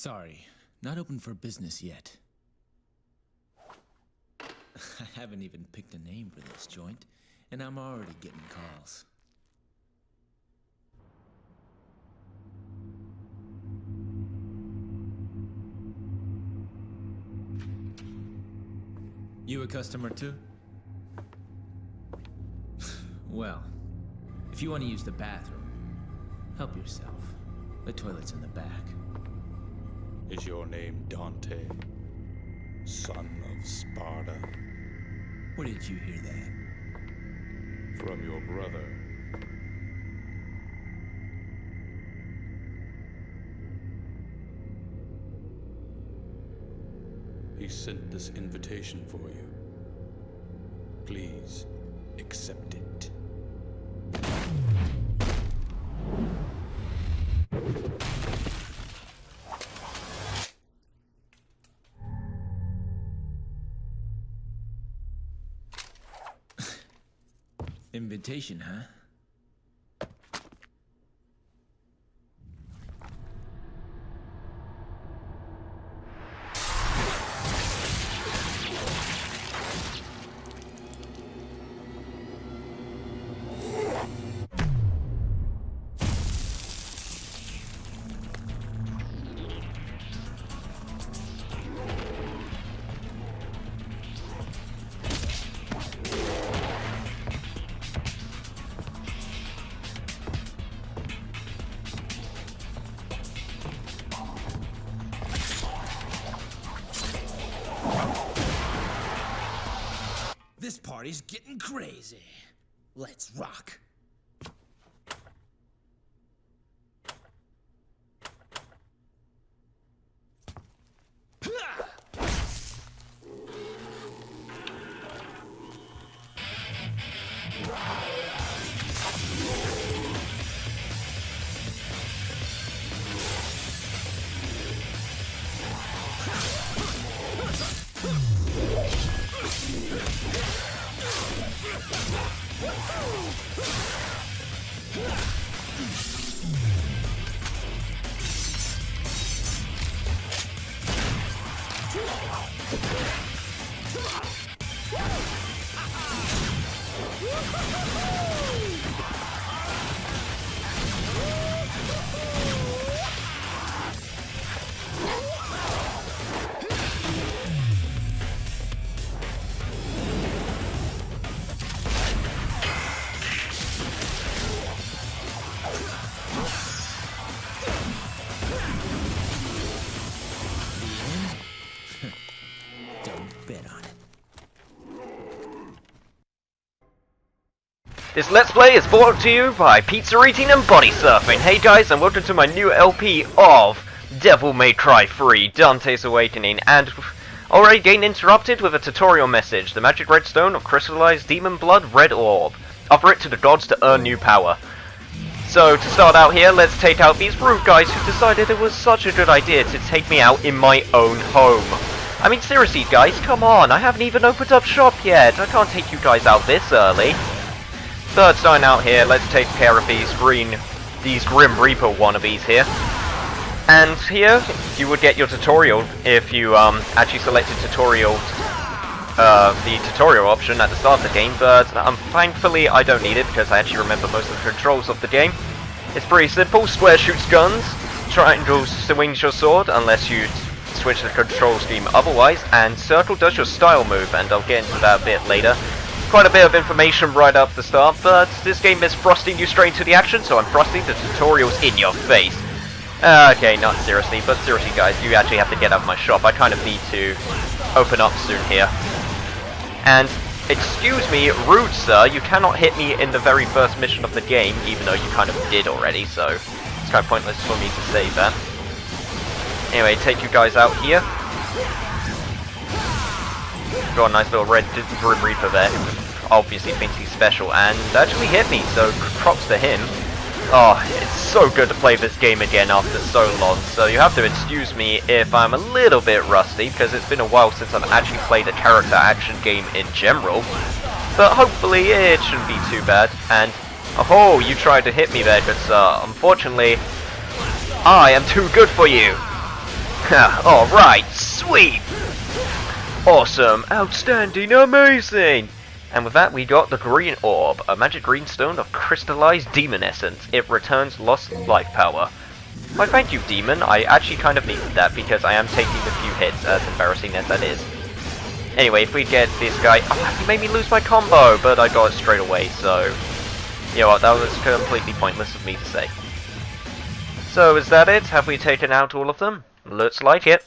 Sorry, not open for business yet. I haven't even picked a name for this joint, and I'm already getting calls. You a customer too? Well, if you want to use the bathroom, help yourself. The toilet's in the back. Is your name Dante, son of Sparta? Where did you hear that? From your brother. He sent this invitation for you. Please, accept it. Invitation, huh? This party's getting crazy. Let's rock. This Let's Play is brought to you by Pizza Eating and Body Surfing. Hey guys, and welcome to my new LP of Devil May Cry 3, Dante's Awakening, and already getting interrupted with a tutorial message. The magic redstone of crystallized demon blood red orb. Offer it to the gods to earn new power. So, to start out here, let's take out these rude guys who decided it was such a good idea to take me out in my own home. I mean, seriously guys, come on, I haven't even opened up shop yet. I can't take you guys out this early. Third starting out here, let's take care of these Grim Reaper wannabes here. And here, you would get your tutorial if you actually selected the tutorial option at the start of the game, but thankfully I don't need it because I actually remember most of the controls of the game. It's pretty simple. Square shoots guns, triangle swings your sword unless you switch the control scheme otherwise, and circle does your style move, and I'll get into that a bit later. Quite a bit of information right up the start, but this game is thrusting you straight into the action, so I'm thrusting the tutorials in your face. Okay, not seriously, but seriously guys, you actually have to get out of my shop. I kind of need to open up soon here. And, excuse me, rude sir, you cannot hit me in the very first mission of the game, even though you kind of did already, so it's kind of pointless for me to say that. Anyway, take you guys out here. Got a nice little red Grim Reaper there, who obviously thinks he's special, and actually hit me, so props to him. Oh, it's so good to play this game again after so long, so you have to excuse me if I'm a little bit rusty, because it's been a while since I've actually played a character action game in general. But hopefully it shouldn't be too bad, and oh, you tried to hit me there, good sir. Unfortunately, I am too good for you. Alright, sweet! Awesome, outstanding, amazing! And with that we got the Green Orb, a magic green stone of crystallized demon essence. It returns lost life power. Why thank you, demon. I actually kind of needed that because I am taking a few hits, as embarrassing as that is. Anyway, if we get this guy... Oh, he made me lose my combo, but I got it straight away, so... You know what, that was completely pointless of me to say. So, is that it? Have we taken out all of them? Looks like it.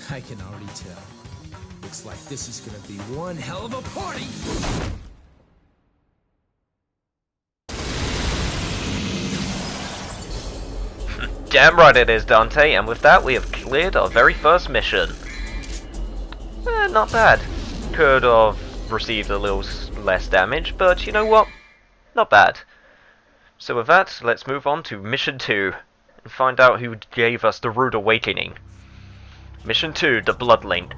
I can already tell. Looks like this is gonna be one hell of a party! Damn right it is, Dante, and with that we have cleared our very first mission. Not bad. Could have received a little less damage, but you know what? Not bad. So with that, let's move on to Mission 2, and find out who gave us the Rude Awakening. Mission 2, the Bloodlink.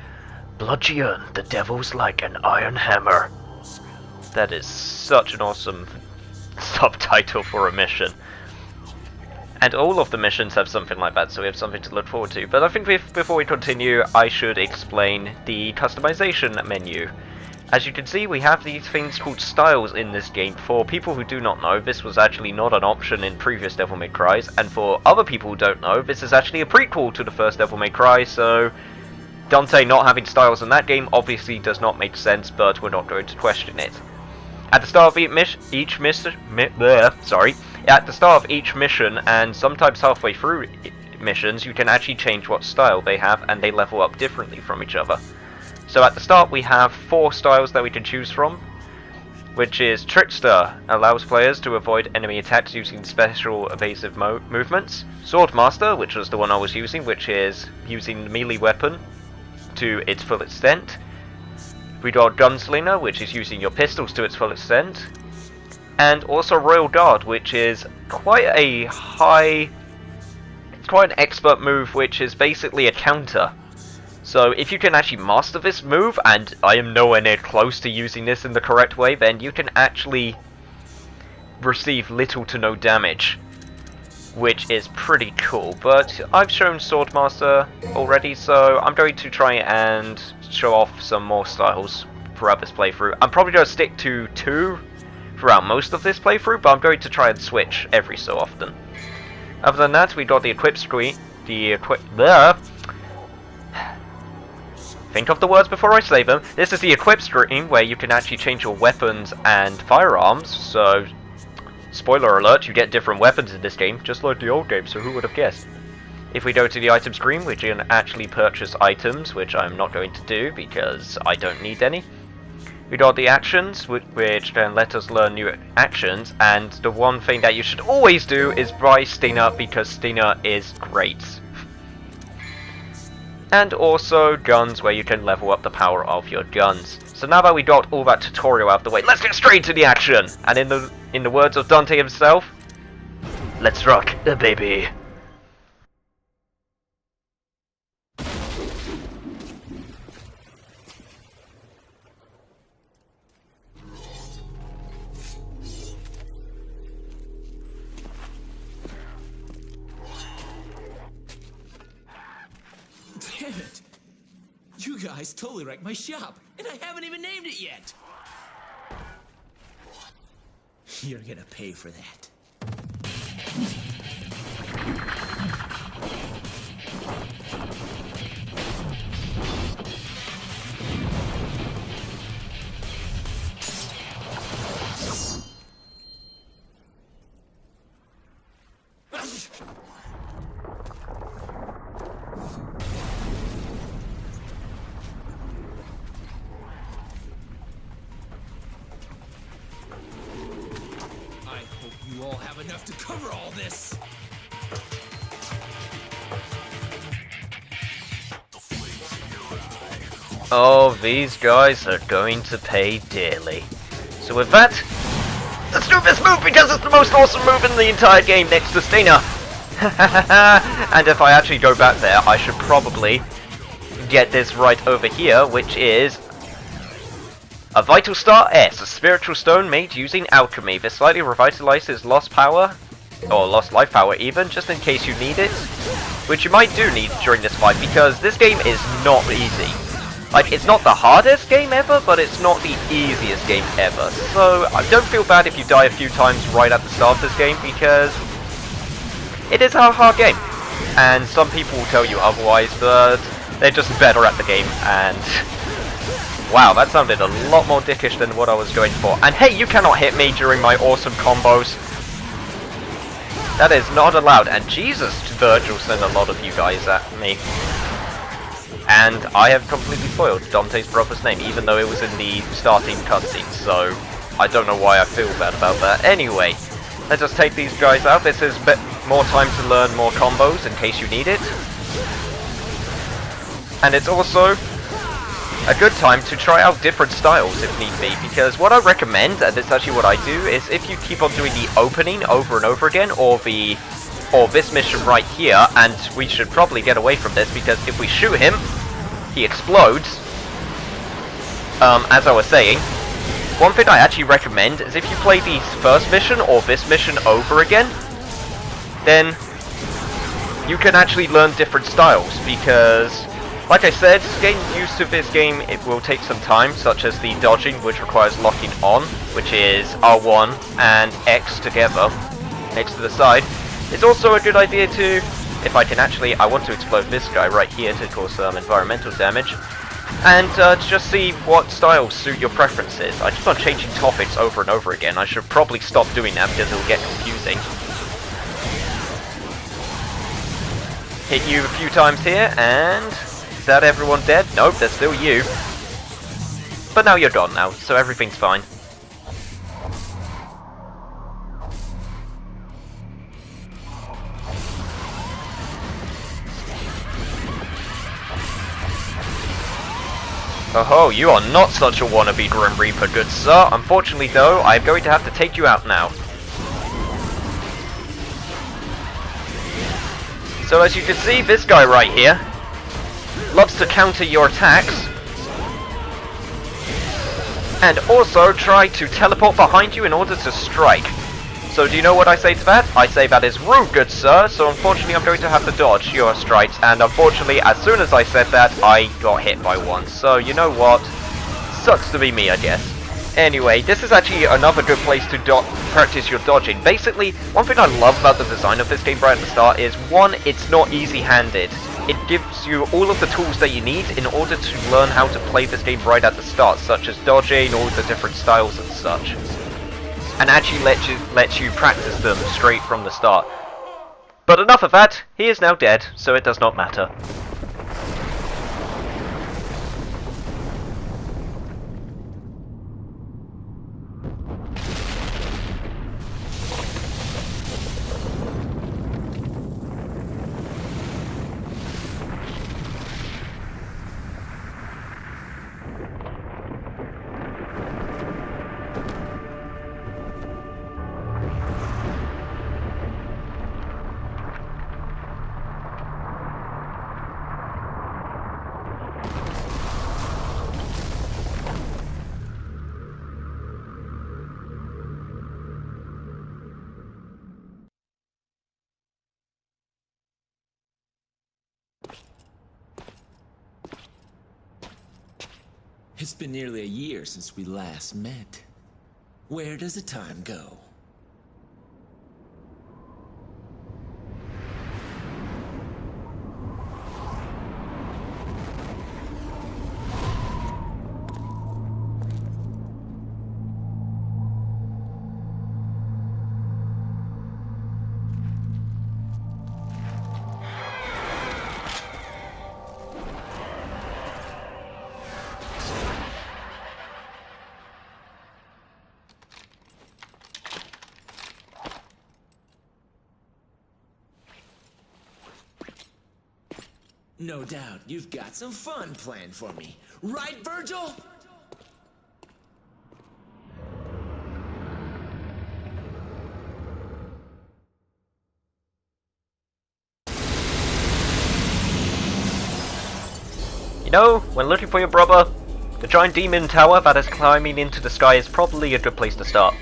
Bludgeon the devils like an iron hammer. That is such an awesome subtitle for a mission. And all of the missions have something like that, so we have something to look forward to. But I think before we continue, I should explain the customization menu. As you can see, we have these things called styles in this game. For people who do not know, this was actually not an option in previous Devil May Crys, and for other people who don't know, this is actually a prequel to the first Devil May Cry, so Dante not having styles in that game obviously does not make sense, but we're not going to question it. At the start of each mission, and sometimes halfway through missions, you can actually change what style they have, and they level up differently from each other. So at the start we have 4 styles that we can choose from, which is Trickster, allows players to avoid enemy attacks using special evasive movements. Swordmaster, which was the one I was using, which is using the melee weapon to its full extent. We got Gunslinger, which is using your pistols to its full extent. And also Royal Guard, which is quite an expert move, which is basically a counter. So if you can actually master this move, and I am nowhere near close to using this in the correct way, then you can actually receive little to no damage, which is pretty cool. But I've shown Swordmaster already, so I'm going to try and show off some more styles throughout this playthrough. I'm probably going to stick to 2 throughout most of this playthrough, but I'm going to try and switch every so often. Other than that, we got the equip screen, think of the words before I say them. This is the equip screen where you can actually change your weapons and firearms, so spoiler alert, you get different weapons in this game, just like the old game, so who would have guessed? If we go to the item screen, we can actually purchase items, which I'm not going to do because I don't need any. We got the actions, which can let us learn new actions, and the one thing that you should always do is buy Stinger, because Stinger is great. And also guns, where you can level up the power of your guns. So now that we got all that tutorial out of the way, let's get straight to the action! And in the words of Dante himself, let's rock the baby. Damn it! You guys totally wrecked my shop, and I haven't even named it yet! You're gonna pay for that. You all have enough to cover all this. Oh, these guys are going to pay dearly. So with that, let's do this move because it's the most awesome move in the entire game next to Stina. And if I actually go back there, I should probably get this right over here, which is a Vital Star S, a spiritual stone made using alchemy. This slightly revitalizes lost power, or lost life power even, just in case you need it. Which you might do need during this fight, because this game is not easy. Like, it's not the hardest game ever, but it's not the easiest game ever. So, I don't feel bad if you die a few times right at the start of this game, because it is a hard game. And some people will tell you otherwise, but they're just better at the game, and wow, that sounded a lot more dickish than what I was going for. And hey, you cannot hit me during my awesome combos. That is not allowed, and Jesus, Virgil sent a lot of you guys at me. And I have completely spoiled Dante's brother's name, even though it was in the starting cutscene, so I don't know why I feel bad about that. Anyway, let's just take these guys out. This is more time to learn more combos in case you need it. And it's also a good time to try out different styles if need be, because what I recommend, and it's actually what I do, is if you keep on doing the opening over and over again, or this mission right here, and we should probably get away from this, because if we shoot him, he explodes. As I was saying, one thing I actually recommend is if you play the first mission or this mission over again, then you can actually learn different styles, because like I said, getting used to this game, it will take some time, such as the dodging, which requires locking on, which is R1 and X together, next to the side. It's also a good idea to, if I can actually, I want to explode this guy right here to cause some environmental damage, and just see what styles suit your preferences. I keep on changing topics over and over again. I should probably stop doing that because it will get confusing. Hit you a few times here, and is that everyone dead? Nope, there's still you. But now you're gone now, so everything's fine. Oh, you are not such a wannabe Grim Reaper, good sir. Unfortunately though, I'm going to have to take you out now. So as you can see, this guy right here loves to counter your attacks, and also try to teleport behind you in order to strike. So do you know what I say to that? I say that is rude, good sir, so unfortunately I'm going to have to dodge your strikes, and unfortunately as soon as I said that, I got hit by one. So you know what? Sucks to be me, I guess. Anyway, this is actually another good place to practice your dodging. Basically, one thing I love about the design of this game right at the start is, one, it's not easy-handed. It gives you all of the tools that you need in order to learn how to play this game right at the start, such as dodging, all the different styles and such. And actually lets you practice them straight from the start. But enough of that, he is now dead, so it does not matter. It's been nearly a year since we last met. Where does the time go? No doubt you've got some fun planned for me. Right, Virgil? You know, when looking for your brother, the giant demon tower that is climbing into the sky is probably a good place to start.